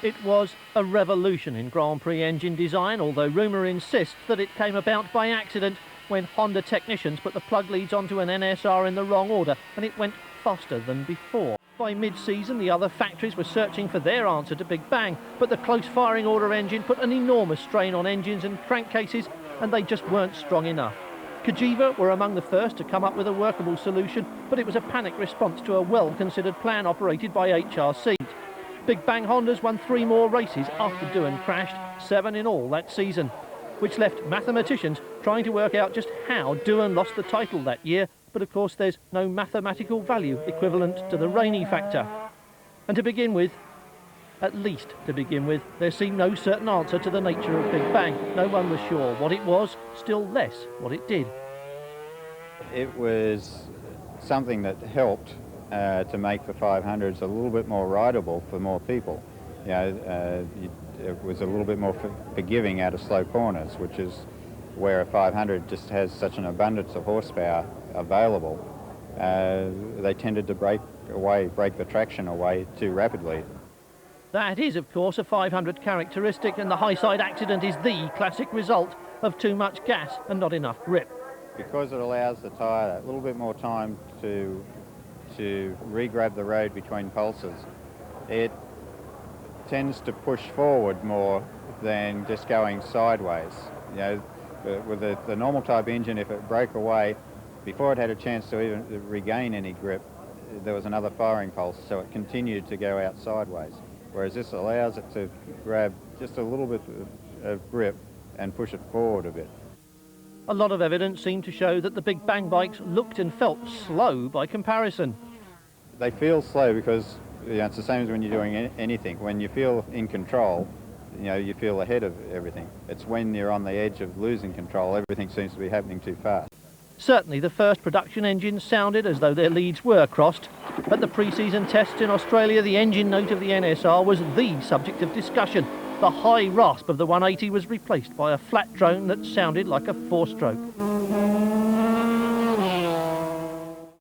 It was a revolution in Grand Prix engine design, although rumour insists that it came about by accident when Honda technicians put the plug leads onto an NSR in the wrong order and it went faster than before. By mid-season, the other factories were searching for their answer to Big Bang, but the close-firing order engine put an enormous strain on engines and crankcases, and they just weren't strong enough. Cagiva were among the first to come up with a workable solution, but it was a panic response to a well-considered plan operated by HRC. Big Bang Hondas won 3 more races after Doohan crashed, 7 in all that season, which left mathematicians trying to work out just how Doohan lost the title that year, but of course there's no mathematical value equivalent to the Rainey factor. And to begin with, at least to begin with, there seemed no certain answer to the nature of Big Bang. No one was sure what it was, still less what it did. It was something that helped to make the 500s a little bit more rideable for more people. You know, it was a little bit more forgiving out of slow corners, which is where a 500 just has such an abundance of horsepower available. They tended to break the traction away too rapidly. That is, of course, a 500 characteristic, and the high side accident is the classic result of too much gas and not enough grip. Because it allows the tyre a little bit more time to re-grab the road between pulses, it tends to push forward more than just going sideways. You know, with the normal type engine, if it broke away, before it had a chance to even regain any grip, there was another firing pulse, so it continued to go out sideways. Whereas this allows it to grab just a little bit of grip and push it forward a bit. A lot of evidence seemed to show that the Big Bang bikes looked and felt slow by comparison. They feel slow because, you know, it's the same as when you're doing anything. When you feel in control, you know, you feel ahead of everything. It's when you're on the edge of losing control, everything seems to be happening too fast. Certainly the first production engines sounded as though their leads were crossed. At the pre-season tests in Australia, the engine note of the NSR was the subject of discussion. The high rasp of the 180 was replaced by a flat drone that sounded like a 4-stroke.